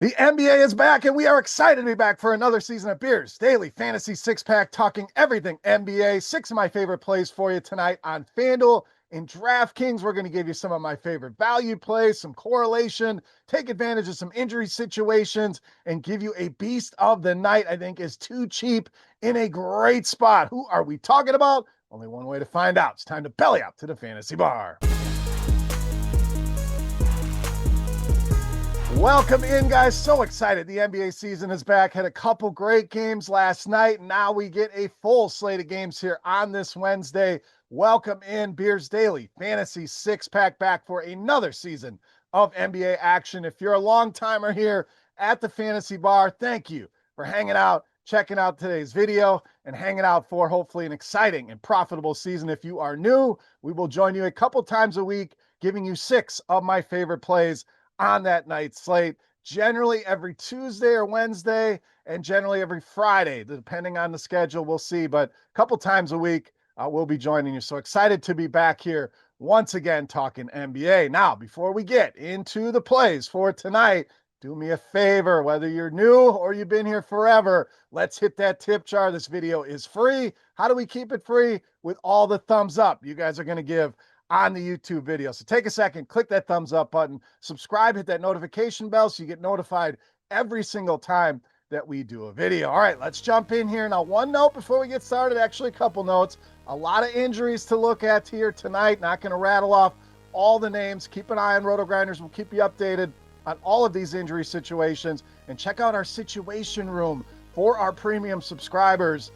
The NBA is back, and we are excited to be back for another season of Beers Daily Fantasy Six Pack, talking everything NBA. 6 of my favorite plays for you tonight on FanDuel and DraftKings. We're going to give you some of my favorite value plays, some correlation, take advantage of some injury situations, and give you a beast of the night I think is too cheap in a great spot. Who are we talking about? Only one way to find out. It's time to belly up to the fantasy bar. Welcome in, guys. So excited. The NBA season is back. Had a couple great games last night. Now we get a full slate of games here on this Wednesday. Welcome in, Beers Daily Fantasy Six Pack, back for another season of NBA action. If you're a long timer here at the fantasy bar, thank you for hanging out, checking out today's video, and hanging out for hopefully an exciting and profitable season. If you are new, we will join you a couple times a week, giving you 6 of my favorite plays on that night's slate, generally every Tuesday or Wednesday, and generally every Friday, depending on the schedule. We'll see, but a couple times a week, we'll be joining you. So excited to be back here once again talking NBA. Now, before we get into the plays for tonight, do me a favor, whether you're new or you've been here forever, let's hit that tip jar. This video is free. How do we keep it free? With all the thumbs up you guys are going to give on the YouTube video. So take a second, click that thumbs up button, subscribe, hit that notification bell so you get notified every single time that we do a video. All right, let's jump in here. Now, one note before we get started, actually a couple notes. A lot of injuries to look at here tonight. Not going to rattle off all the names. Keep an eye on RotoGrinders. We'll keep you updated on all of these injury situations. And check out our situation room for our premium subscribers.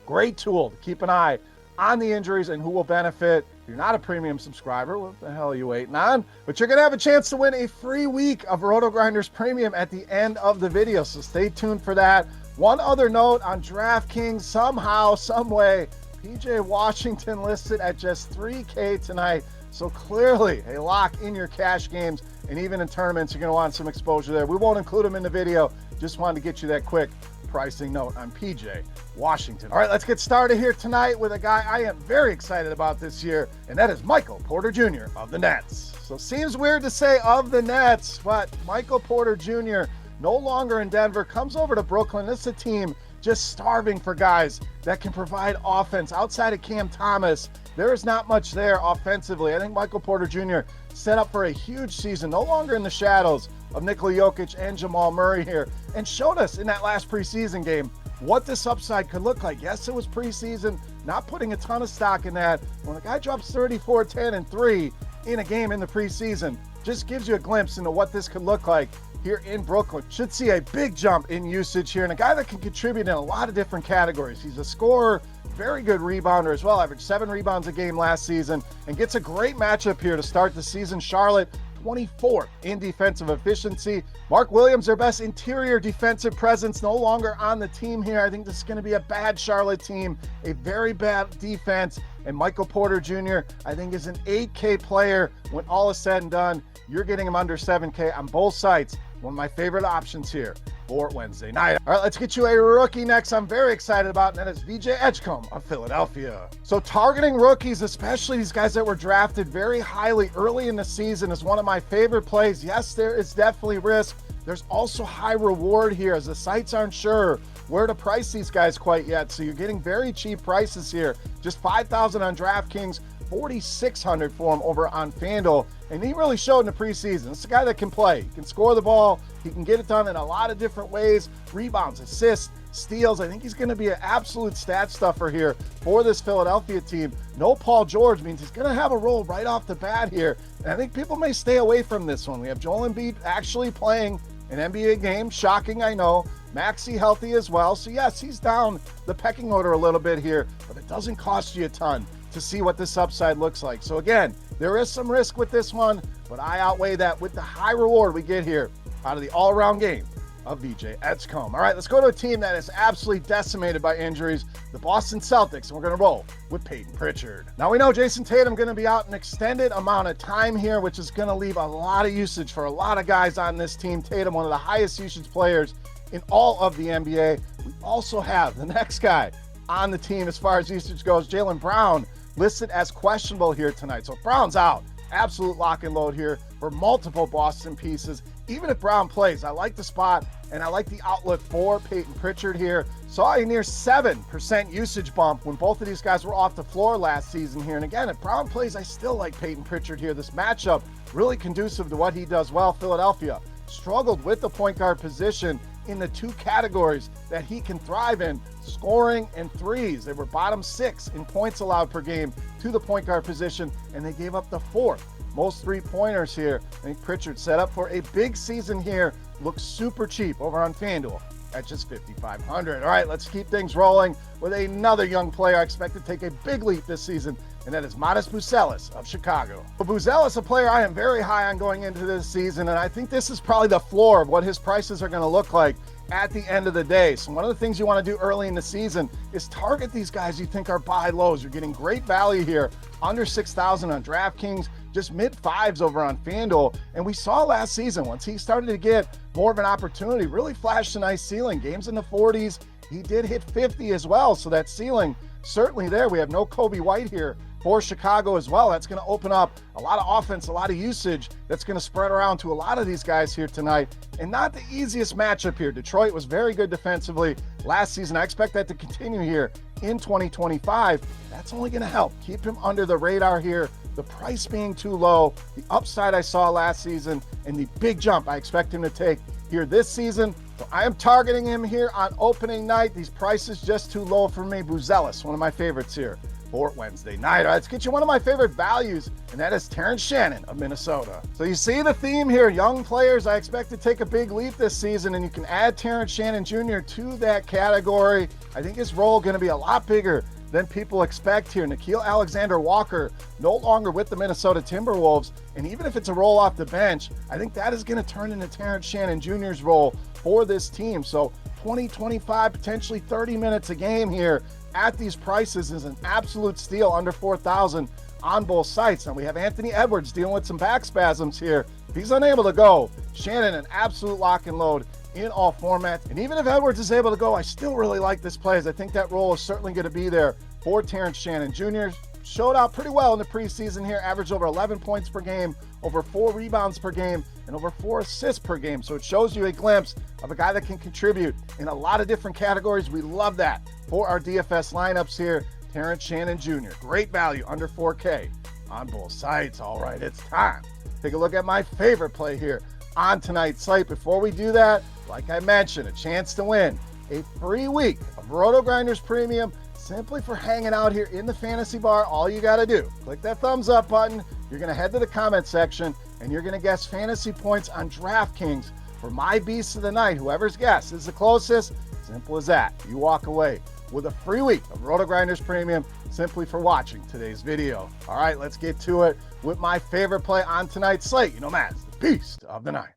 Great tool to keep an eye on the injuries and who will benefit. If you're not a premium subscriber, what the hell are you waiting on? But you're going to have a chance to win a free week of RotoGrinders Premium at the end of the video, so stay tuned for that. One other note on DraftKings, somehow, some way, PJ Washington listed at just $3K tonight, so clearly a lock in your cash games, and even in tournaments, you're going to want some exposure there. We won't include them in the video, just wanted to get you that quick pricing note on PJ Washington. All right, let's get started here tonight with a guy I am very excited about this year, and that is Michael Porter Jr. of the Nets. So seems weird to say of the Nets, but Michael Porter Jr. no longer in Denver, comes over to Brooklyn. This is a team just starving for guys that can provide offense. Outside of Cam Thomas, there is not much there offensively. I think Michael Porter Jr. set up for a huge season, no longer in the shadows of Nikola Jokic and Jamal Murray here, and showed us in that last preseason game what this upside could look like. Yes, it was preseason, not putting a ton of stock in that. When a guy drops 34, 10, and 3 in a game in the preseason, just gives you a glimpse into what this could look like here in Brooklyn. Should see a big jump in usage here, and a guy that can contribute in a lot of different categories. He's a scorer, very good rebounder as well, averaged 7 rebounds a game last season, and gets a great matchup here to start the season. Charlotte, 24th in defensive efficiency. Mark Williams, their best interior defensive presence, no longer on the team here. I think this is going to be a bad Charlotte team, a very bad defense. And Michael Porter Jr., I think, is an 8K player when all is said and done. You're getting him under 7K on both sites. One of my favorite options here for Wednesday night. All right, let's get you a rookie next I'm very excited about, and that is VJ Edgecombe of Philadelphia. So targeting rookies, especially these guys that were drafted very highly early in the season, is one of my favorite plays. Yes, there is definitely risk. There's also high reward here, as the sites aren't sure where to price these guys quite yet. So you're getting very cheap prices here. Just $5,000 on DraftKings, $4,600 for him over on FanDuel, and he really showed in the preseason. It's a guy that can play. He can score the ball. He can get it done in a lot of different ways. Rebounds, assists, steals. I think he's going to be an absolute stat stuffer here for this Philadelphia team. No Paul George means he's going to have a role right off the bat here, and I think people may stay away from this one. We have Joel Embiid actually playing an NBA game. Shocking, I know. Maxey healthy as well. So yes, he's down the pecking order a little bit here, but it doesn't cost you a ton to see what this upside looks like. So again, there is some risk with this one, but I outweigh that with the high reward we get here out of the all-around game of VJ Edgecombe. All right, let's go to a team that is absolutely decimated by injuries, the Boston Celtics, and we're going to roll with Peyton Pritchard. Now, we know Jason Tatum going to be out an extended amount of time here, which is going to leave a lot of usage for a lot of guys on this team. Tatum, one of the highest usage players in all of the NBA. We also have the next guy on the team as far as usage goes, Jaylen Brown, listed as questionable here tonight. So Brown's out. Absolute lock and load here for multiple Boston pieces. even if Brown plays, I like the spot and I like the outlook for Peyton Pritchard here. Saw a near 7% usage bump when both of these guys were off the floor last season here. And again, if Brown plays, I still like Peyton Pritchard here. This matchup really conducive to what he does well. Philadelphia struggled with the point guard position in the two categories that he can thrive in, scoring and threes. They were bottom 6 in points allowed per game to the point guard position, and they gave up the 4th most three-pointers here. I think Pritchard set up for a big season here. Looks super cheap over on FanDuel at just $5,500. All right, let's keep things rolling with another young player I expect to take a big leap this season, and that is Matas Buzelis of Chicago. But Buzelis, a player I am very high on going into this season, and I think this is probably the floor of what his prices are going to look like at the end of the day. So one of the things you want to do early in the season is target these guys you think are buy lows. You're getting great value here, under 6,000 on DraftKings, just mid 5s over on FanDuel. And we saw last season, once he started to get more of an opportunity, really flashed a nice ceiling. Games in the 40s, he did hit 50 as well. So that ceiling certainly there. We have no Kobe White here for Chicago as well. That's going to open up a lot of offense, a lot of usage that's going to spread around to a lot of these guys here tonight. And not the easiest matchup here. Detroit was very good defensively last season. I expect that to continue here in 2025. That's only going to help keep him under the radar here. The price being too low, the upside I saw last season, and the big jump I expect him to take here this season. So I am targeting him here on opening night. These prices just too low for me. Buzelis, one of my favorites here for Wednesday night. All right, let's get you one of my favorite values, and that is Terrence Shannon of Minnesota. So you see the theme here, young players I expect to take a big leap this season, and you can add Terrence Shannon Jr. to that category. I think his role going to be a lot bigger than people expect here. Nickeil Alexander-Walker no longer with the Minnesota Timberwolves, and even if it's a roll off the bench, I think that is going to turn into Terrence Shannon Jr.'s role for this team. So 20, 25, potentially 30 minutes a game here at these prices is an absolute steal, under 4,000 on both sites. Now we have Anthony Edwards dealing with some back spasms here. If he's unable to go, Shannon an absolute lock and load in all formats. And even if Edwards is able to go, I still really like this play, as I think that role is certainly going to be there for Terrence Shannon Jr. Showed out pretty well in the preseason here, averaged over 11 points per game, over 4 rebounds per game, and over 4 assists per game. So it shows you a glimpse of a guy that can contribute in a lot of different categories. We love that for our DFS lineups here. Terrence Shannon Jr., great value, under 4K on both sites. All right, it's time. Take a look at my favorite play here on tonight's slate. Before we do that, like I mentioned, a chance to win a free week of RotoGrinders Premium simply for hanging out here in the fantasy bar. All you got to do, click that thumbs up button. You're going to head to the comment section and you're going to guess fantasy points on DraftKings for my beast of the night. Whoever's guess is the closest. Simple as that. You walk away with a free week of RotoGrinders Premium simply for watching today's video. All right, let's get to it with my favorite play on tonight's slate. You know, Matt, it's the beast of the night.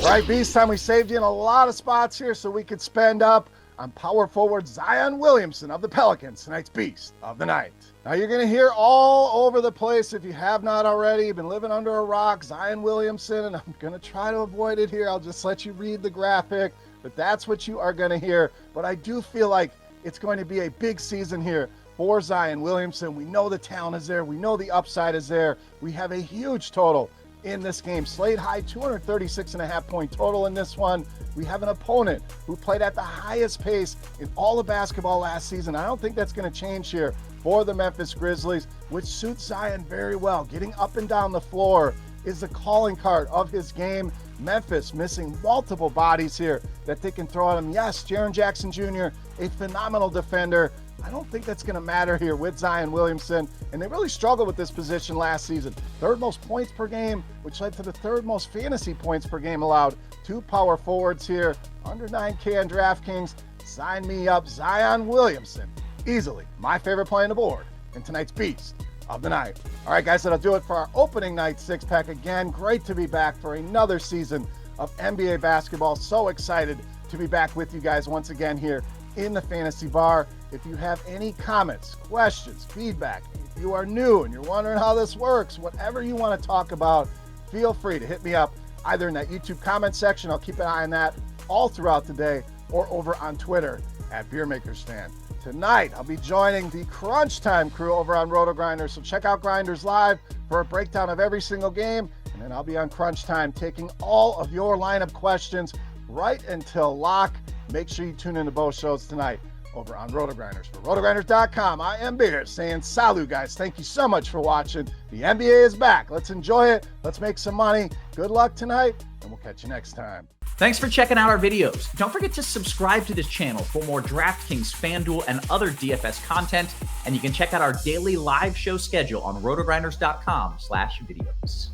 All right, beast time. We saved you in a lot of spots here so we could spend up on power forward Zion Williamson of the Pelicans, tonight's beast of the night. Now you're going to hear all over the place, if you have not already, you've been living under a rock, Zion Williamson, and I'm going to try to avoid it here. I'll just let you read the graphic, but that's what you are going to hear. But I do feel like it's going to be a big season here for Zion Williamson. We know the talent is there. We know the upside is there. We have a huge total in this game. Slate high 236.5 point total in this one. We have an opponent who played at the highest pace in all of basketball last season. I don't think that's going to change here for the Memphis Grizzlies, which suits Zion very well. Getting up and down the floor is the calling card of his game. Memphis missing multiple bodies here that they can throw at him. Yes, Jaren Jackson Jr., a phenomenal defender. I don't think that's going to matter here with Zion Williamson. And they really struggled with this position last season. Third most points per game, which led to the third most fantasy points per game allowed. 2 power forwards here, under 9K on DraftKings. Sign me up, Zion Williamson. Easily my favorite play on the board in tonight's beast of the night. All right, guys, that'll do it for our opening night 6-pack. Again, great to be back for another season of NBA basketball. So excited to be back with you guys once again here in the Fantasy Bar. If you have any comments, questions, feedback, if you are new and you're wondering how this works, whatever you want to talk about, feel free to hit me up either in that YouTube comment section. I'll keep an eye on that all throughout the day, or over on Twitter at Beermakersfan. Tonight, I'll be joining the Crunch Time crew over on RotoGrinders, so check out Grinders Live for a breakdown of every single game, and then I'll be on Crunch Time taking all of your lineup questions right until lock. Make sure you tune in to both shows tonight over on RotoGrinders. For RotoGrinders.com, I am Beers saying salut, guys. Thank you so much for watching. The NBA is back. Let's enjoy it. Let's make some money. Good luck tonight, and we'll catch you next time. Thanks for checking out our videos. Don't forget to subscribe to this channel for more DraftKings, FanDuel, and other DFS content. And you can check out our daily live show schedule on RotoGrinders.com/videos.